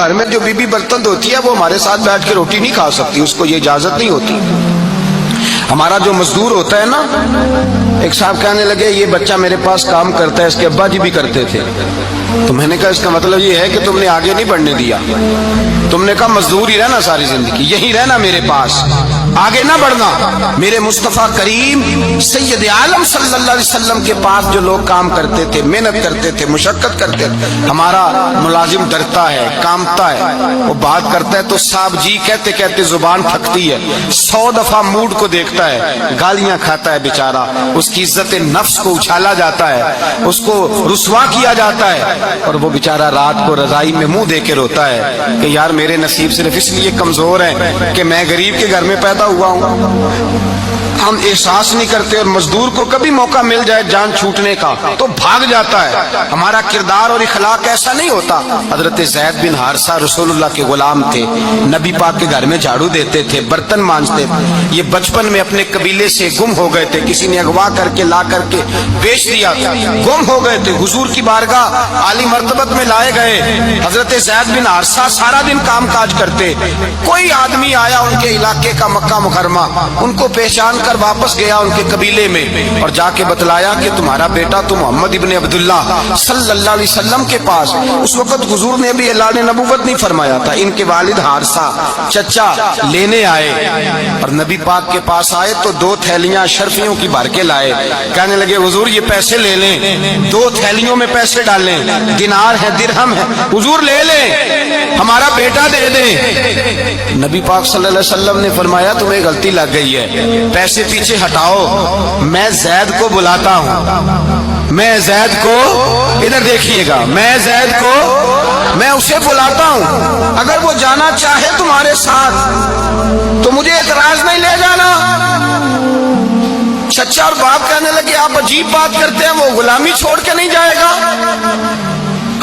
گھر میں جو بیوی برتن دھوتی ہے وہ ہمارے ساتھ بیٹھ کے روٹی نہیں کھا سکتی، اس کو یہ اجازت نہیں ہوتی۔ ہمارا جو مزدور ہوتا ہے نا، ایک صاحب کہنے لگے یہ بچہ میرے پاس کام کرتا ہے، اس کے ابا جی بھی کرتے تھے، تو میں نے کہا اس کا مطلب یہ ہے کہ تم نے آگے نہیں بڑھنے دیا، تم نے کہا مزدور ہی رہنا ساری زندگی، یہی رہنا میرے پاس، آگے نہ بڑھنا۔ میرے مصطفیٰ کریم سید عالم صلی اللہ علیہ وسلم کے پاس جو لوگ کام کرتے تھے، محنت کرتے تھے، مشقت کرتے تھے، ہمارا ملازم ڈرتا ہے، کامتا ہے، وہ بات کرتا ہے تو صاحب جی کہتے کہتے زبان تھکتی ہے، 100 دفعہ موڈ کو دیکھتا ہے، گالیاں کھاتا ہے بیچارہ، اس کی عزت نفس کو اچھالا جاتا ہے، اس کو رسوا کیا جاتا ہے، اور وہ بیچارہ رات کو رضائی میں منہ دے کے روتا ہے کہ یار میرے نصیب صرف اس لیے کمزور ہیں کہ میں غریب کے گھر میں پیدا ہوا ہوں۔ ہم احساس نہیں کرتے، اور مزدور کو کبھی موقع مل جائے جان چھوٹنے کا تو بھاگ جاتا ہے۔ ہمارا کردار اور اخلاق ایسا نہیں ہوتا۔ حضرت زید بن حارثہ رسول اللہ کے غلام تھے، نبی پاک کے گھر میں جھاڑو دیتے تھے، برتن مانجتے تھے، یہ بچپن میں اپنے قبیلے سے گم ہو گئے تھے، کسی نے اغوا کر کے لا کر کے بیچ دیا تھا، گم ہو گئے تھے، حضور کی بارگاہ عالی مرتبت میں لائے گئے۔ حضرت زید بن حارثہ سارا دن کام کاج کرتے، کوئی آدمی آیا ان کے علاقے کا مکہ مکرمہ، ان کو پہچان کر واپس گیا ان کے قبیلے میں اور جا کے بتلایا کہ تمہارا بیٹا تو محمد ابن عبداللہ صلی اللہ علیہ وسلم کے پاس۔ اس وقت حضور نے بھی اعلان نبوت نہیں فرمایا تھا، ان کے والد حارثہ چچا لینے آئے اور نبی پاک کے پاس آئے تو 2 تھیلیاں اشرفیوں کی بھر کے لائے، کہنے لگے حضور یہ پیسے لے لیں، 2 تھیلیوں میں پیسے ڈالیں، دینار ہے درہم ہے، حضور لے لیں، ہمارا بیٹا دے دیں۔ نبی پاک صلی اللہ علیہ وسلم نے فرمایا تمہیں غلطی لگ گئی ہے، پیسے پیچھے ہٹاؤ، میں زید کو بلاتا ہوں، میں زید کو، ادھر دیکھیے گا، میں زید کو، میں اسے بلاتا ہوں، اگر وہ جانا چاہے تمہارے ساتھ تو مجھے اعتراض نہیں، لے جانا۔ چچا اور باپ کہنے لگے آپ عجیب بات کرتے ہیں، وہ غلامی چھوڑ کے نہیں جائے گا،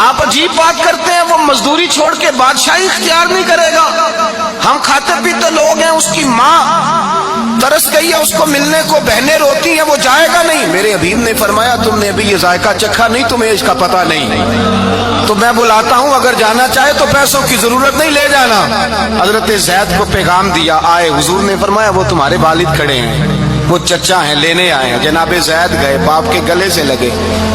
آپ عجیب بات کرتے ہیں، وہ مزدوری چھوڑ کے بادشاہی اختیار نہیں کرے گا، ہم کھاتے پیتے لوگ ہیں، اس کی ماں ترس گئی ہے اس کو ملنے کو، بہنیں روتی ہیں، وہ جائے گا نہیں۔ میرے حبیب نے فرمایا تم نے ابھی یہ ذائقہ چکھا نہیں، تمہیں اس کا پتہ نہیں، تو میں بلاتا ہوں، اگر جانا چاہے تو پیسوں کی ضرورت نہیں، لے جانا۔ حضرت زید کو پیغام دیا، آئے، حضور نے فرمایا وہ تمہارے والد کھڑے ہیں، وہ چچا ہیں، لینے آئے ہیں۔ جناب زید گئے، باپ کے گلے سے لگے،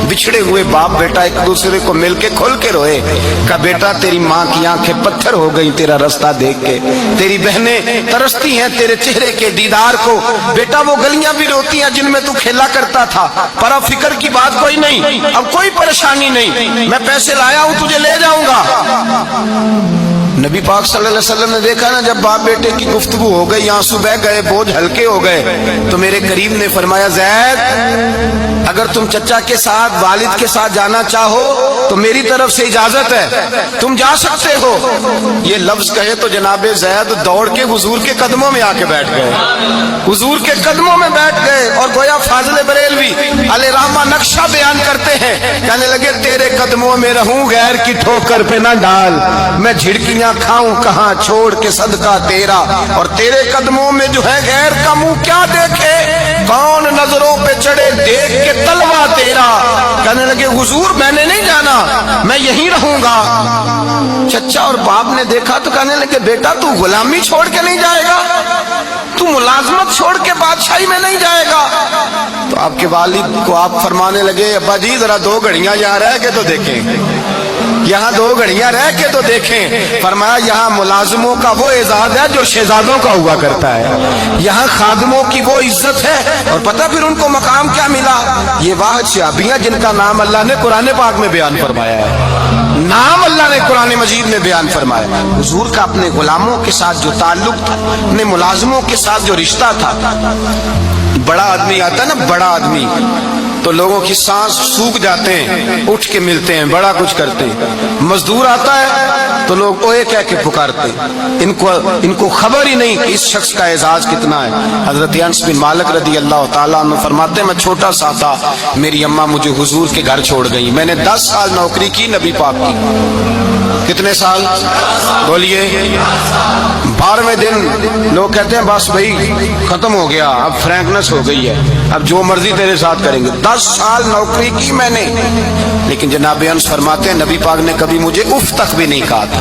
بچھڑے ہوئے باپ بیٹا ایک دوسرے کو مل کے کھل کے روئے، کہا بیٹا تیری ماں کی آنکھیں پتھر ہو گئی تیرا رستہ دیکھ کے، تیری بہنیں ترستی ہیں تیرے چہرے کے دیدار کو، بیٹا وہ گلیاں بھی روتی ہیں جن میں تو کھیلا کرتا تھا، پر اب فکر کی بات کوئی نہیں، اب کوئی پریشانی نہیں، میں پیسے لایا ہوں تجھے لے جاؤں گا۔ نبی پاک صلی اللہ علیہ وسلم نے دیکھا نا جب باپ بیٹے کی گفتگو ہو گئی، آنسو بہ گئے، بوجھ ہلکے ہو گئے، تو میرے کریم نے فرمایا زید اگر تم چچا کے ساتھ والد کے ساتھ جانا چاہو تو میری طرف سے اجازت ہے، تم جا سکتے ہو۔ یہ لفظ کہے تو جناب زید دوڑ کے حضور کے قدموں میں آ کے بیٹھ گئے، حضور کے قدموں میں بیٹھ گئے، اور گویا فاضل بریلوی علیہ رحمہ نقشہ بیان کرتے ہیں، کہنے لگے تیرے قدموں میں رہوں غیر کی ٹھوکر پہ نہ ڈال، میں جھڑکیاں کھاؤں کہاں چھوڑ کے صدقہ تیرا، اور تیرے قدموں میں جو ہے غیر کا منہ کیا دیکھے، کون نظروں پہ چڑھے دیکھ کے تلوا تیرا۔ کہنے لگے حضور میں نے نہیں جانا، میں یہیں رہوں گا۔ چچا اور باپ نے دیکھا تو کہنے لگے بیٹا تو غلامی چھوڑ کے نہیں جائے گا، تو ملازمت چھوڑ کے بادشاہی میں نہیں جائے گا۔ تو آپ کے والد کو آپ فرمانے لگے ابا جی ذرا 2 گھڑیاں یہاں رہ کے تو دیکھیں، یہاں 2 گھڑیاں رہ کے تو دیکھیں۔ فرمایا یہاں ملازموں کا وہ اعزاز ہے جو شہزادوں کا ہوا کرتا ہے، یہاں خادموں کی وہ عزت ہے، اور پتہ پھر ان کو مقام کیا ملا، یہ واحد صحابیاں جن کا نام اللہ نے قرآن پاک میں بیان فرمایا ہے، نام اللہ نے قرآن مجید میں بیان فرمایا۔ حضور کا اپنے غلاموں کے ساتھ جو تعلق تھا، اپنے ملازموں کے ساتھ جو رشتہ تھا، بڑا آدمی آتا ہے نا، بڑا آدمی تو لوگوں کی سانس سوکھ جاتے ہیں، اٹھ کے ملتے ہیں، بڑا کچھ کرتے ہیں۔ مزدور آتا ہے تو لوگ اوے کہہ کے پکارتے ہیں، ان کو خبر ہی نہیں کہ اس شخص کا اعزاز کتنا ہے۔ حضرت انس بن مالک رضی اللہ تعالیٰ عنہ فرماتے ہیں میں چھوٹا سا تھا، میری اماں مجھے حضور کے گھر چھوڑ گئی، میں نے 10 سال نوکری کی نبی پاک کی۔ کتنے سال بولیے؟ 12ویں دن لوگ کہتے ہیں بس بھائی ختم ہو گیا، اب فرینکنس ہو گئی ہے، اب جو مرضی تیرے ساتھ کریں گے۔ 10 سال نوکری کی میں نے، لیکن جناب انس فرماتے ہیں نبی پاک نے کبھی مجھے اف تک بھی نہیں کہا تھا۔